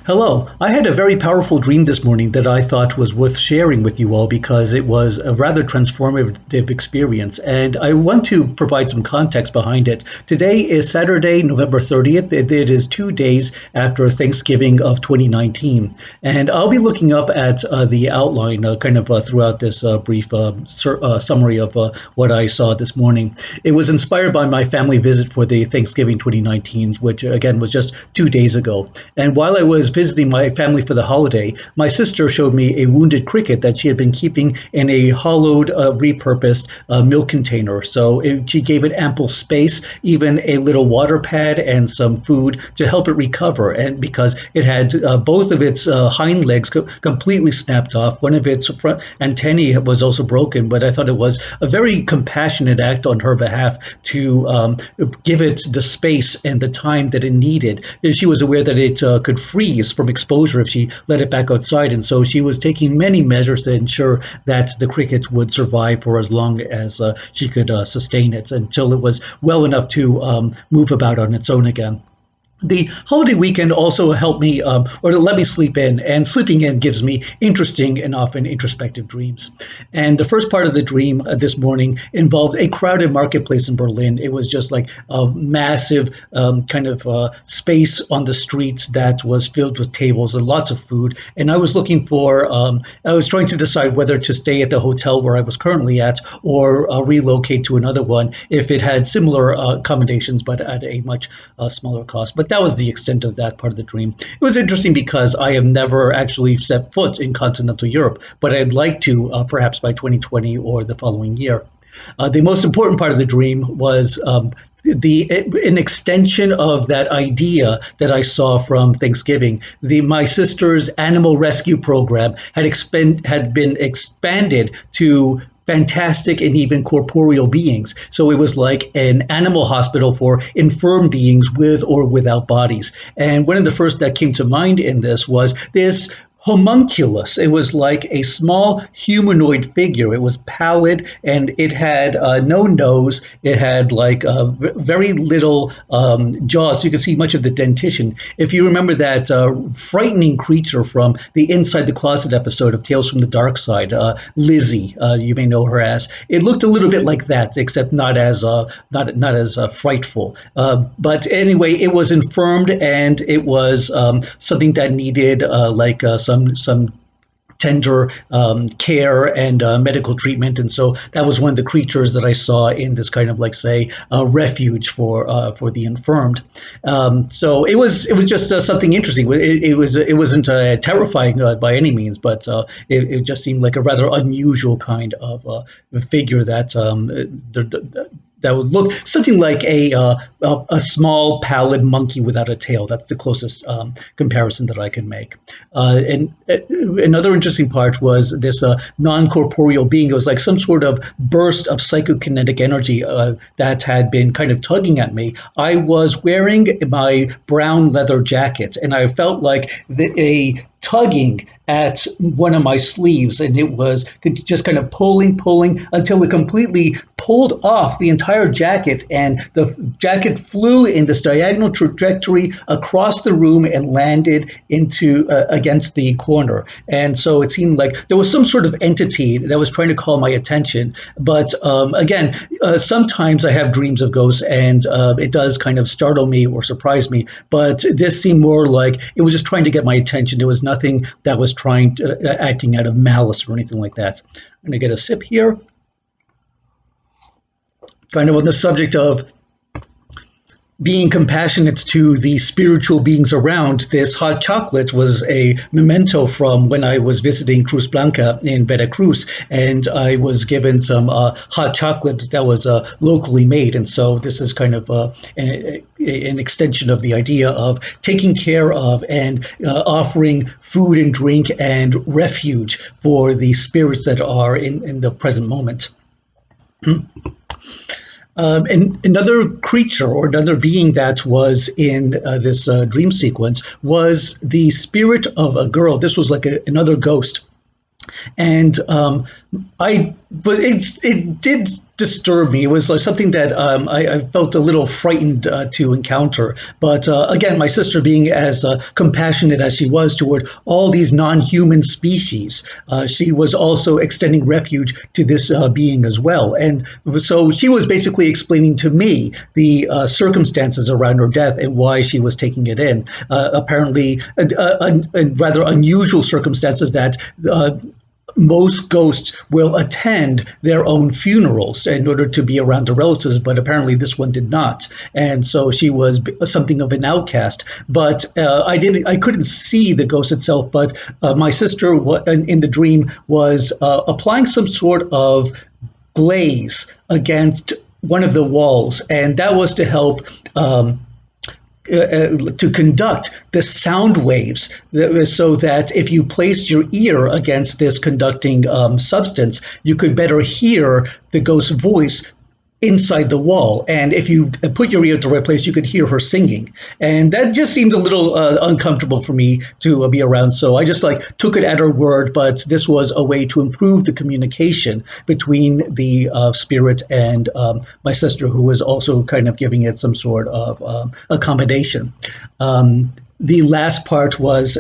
Hello. I had a very powerful dream this morning that I thought was worth sharing with you all because it was a rather transformative experience. And I want to provide some context behind it. Today is Saturday, November 30th. It is 2 days after Thanksgiving of 2019. And I'll be looking up at the outline throughout this brief summary of what I saw this morning. It was inspired by my family visit for the Thanksgiving 2019, which again was just 2 days ago. And while I was visiting my family for the holiday, my sister showed me a wounded cricket that she had been keeping in a hollowed, repurposed milk container. She gave it ample space, even a little water pad and some food to help it recover. And because it had both of its hind legs completely snapped off, one of its front antennae was also broken. But I thought it was a very compassionate act on her behalf to give it the space and the time that it needed. She was aware that it could freeze from exposure if she let it back outside. And so she was taking many measures to ensure that the cricket would survive for as long as she could sustain it until it was well enough to move about on its own again. The holiday weekend also helped me, or let me sleep in, and sleeping in gives me interesting and often introspective dreams. And the first part of the dream this morning involved a crowded marketplace in Berlin. It was just like a massive space on the streets that was filled with tables and lots of food. And I was I was trying to decide whether to stay at the hotel where I was currently at or relocate to another one if it had similar accommodations, but at a much smaller cost. But that was the extent of that part of the dream. It was interesting because I have never actually set foot in continental Europe, but I'd like to perhaps by 2020 or the following year. The most important part of the dream was an extension of that idea that I saw from Thanksgiving. My sister's animal rescue program had been expanded to fantastic and even corporeal beings. So it was like an animal hospital for infirm beings with or without bodies. And one of the first that came to mind in this was this homunculus. It was like a small humanoid figure. It was pallid and it had no nose. It had very little jaws, so you could see much of the dentition. If you remember that frightening creature from the Inside the Closet episode of Tales from the Dark Side, Lizzie, you may know her as. It looked a little bit like that, except not as frightful. But anyway, it was infirmed and it was something that needed some tender care and medical treatment. And so that was one of the creatures that I saw in this kind of refuge for the infirmed. So it was just something interesting. It wasn't terrifying by any means, but it just seemed like a rather unusual kind of figure that that would look something like a small pallid monkey without a tail. That's the closest comparison that I can make. And another interesting part was this non-corporeal being. It was like some sort of burst of psychokinetic energy that had been kind of tugging at me. I was wearing my brown leather jacket, and I felt like a tugging at one of my sleeves, and it was just kind of pulling until it completely pulled off the entire jacket, and the jacket flew in this diagonal trajectory across the room and landed into against the corner. And so it seemed like there was some sort of entity that was trying to call my attention. But again, sometimes I have dreams of ghosts, and it does kind of startle me or surprise me. But this seemed more like it was just trying to get my attention. There was nothing that was acting out of malice or anything like that. I'm going to get a sip here. Kind of on the subject of being compassionate to the spiritual beings around, this hot chocolate was a memento from when I was visiting Cruz Blanca in Veracruz, and I was given some hot chocolate that was locally made. And so this is kind of an extension of the idea of taking care of and offering food and drink and refuge for the spirits that are in the present moment. And another creature or another being that was in this dream sequence was the spirit of a girl. This was like another ghost. And but it did disturb me. It was like something that I felt a little frightened to encounter. But again, my sister, being as compassionate as she was toward all these non-human species, she was also extending refuge to this being as well. And so she was basically explaining to me the circumstances around her death and why she was taking it in. Apparently, rather unusual circumstances that most ghosts will attend their own funerals in order to be around the relatives, but apparently this one did not, and so she was something of an outcast. But I couldn't see the ghost itself, but my sister in the dream was applying some sort of glaze against one of the walls, and that was to help. To conduct the sound waves so that if you placed your ear against this conducting substance, you could better hear the ghost's voice inside the wall. And if you put your ear at the right place, you could hear her singing. And that just seemed a little uncomfortable for me to be around. So I just took it at her word, but this was a way to improve the communication between the spirit and my sister, who was also kind of giving it some sort of accommodation. The last part was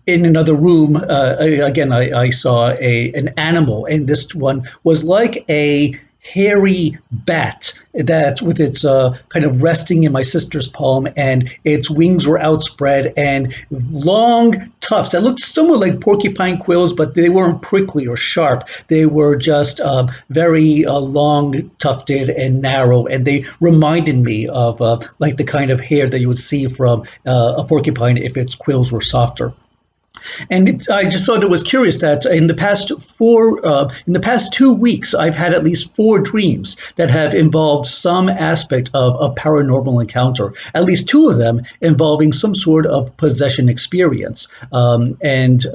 in another room. Again, I saw an animal, and this one was like a hairy bat that with its kind of resting in my sister's palm, and its wings were outspread and long tufts that looked somewhat like porcupine quills, but they weren't prickly or sharp. They were just very long tufted and narrow, and they reminded me of like the kind of hair that you would see from a porcupine if its quills were softer. And I just thought it was curious that in the past 2 weeks, I've had at least 4 dreams that have involved some aspect of a paranormal encounter. At least 2 of them involving some sort of possession experience, and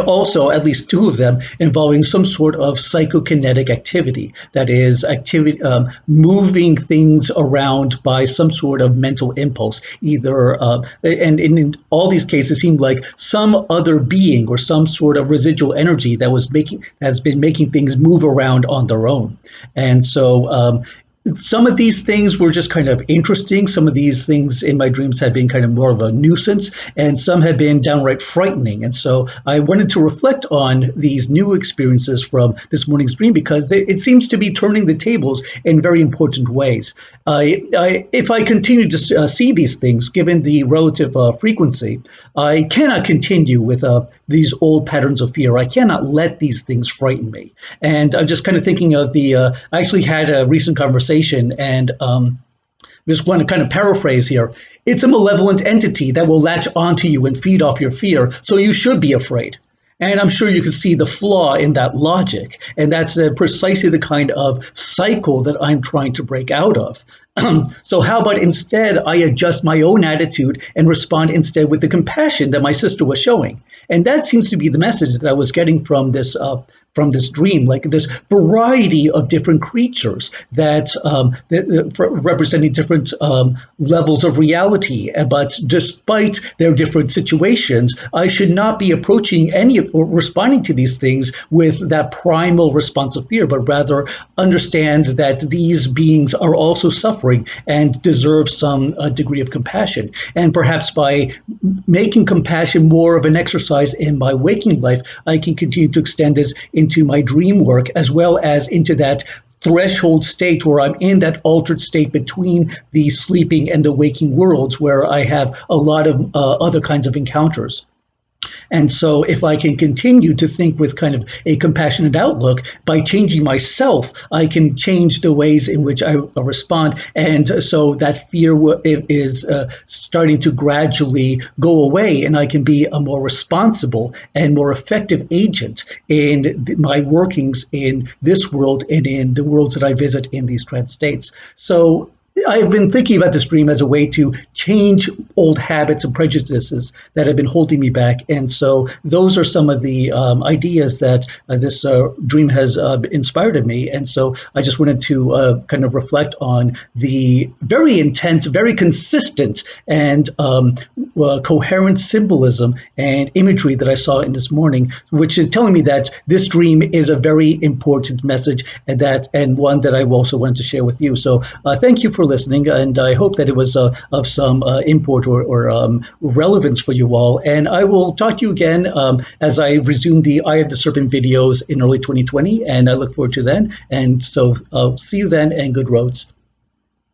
also at least 2 of them involving some sort of psychokinetic activity, that is activity moving things around by some sort of mental impulse, either and in all these cases it seemed like some other being or some sort of residual energy that has been making things move around on their own. And so some of these things were just kind of interesting. Some of these things in my dreams had been kind of more of a nuisance, and some had been downright frightening. And so I wanted to reflect on these new experiences from this morning's dream, because it seems to be turning the tables in very important ways. If I continue to see these things, given the relative frequency, I cannot continue with these old patterns of fear. I cannot let these things frighten me. And I'm just kind of thinking of I actually had a recent conversation, and just want to kind of paraphrase here. It's a malevolent entity that will latch onto you and feed off your fear, so you should be afraid. And I'm sure you can see the flaw in that logic. And that's precisely the kind of cycle that I'm trying to break out of. So how about instead I adjust my own attitude and respond instead with the compassion that my sister was showing? And that seems to be the message that I was getting from this dream, like this variety of different creatures that representing different levels of reality. But despite their different situations, I should not be approaching or responding to these things with that primal response of fear, but rather understand that these beings are also suffering and deserve some degree of compassion. And perhaps by making compassion more of an exercise in my waking life, I can continue to extend this into my dream work, as well as into that threshold state where I'm in that altered state between the sleeping and the waking worlds, where I have a lot of other kinds of encounters. And so if I can continue to think with kind of a compassionate outlook, by changing myself, I can change the ways in which I respond. And so that fear is starting to gradually go away, and I can be a more responsible and more effective agent in my workings in this world and in the worlds that I visit in these trance states. So I've been thinking about this dream as a way to change old habits and prejudices that have been holding me back. And so those are some of the ideas that this dream has inspired in me. And so I just wanted to kind of reflect on the very intense, very consistent, and coherent symbolism and imagery that I saw in this morning, which is telling me that this dream is a very important message, and one that I also want to share with you. So thank you for listening, and I hope that it was of some import or relevance for you all. And I will talk to you again as I resume the Eye of the Serpent videos in early 2020, and I look forward to then. And so see you then, and good roads.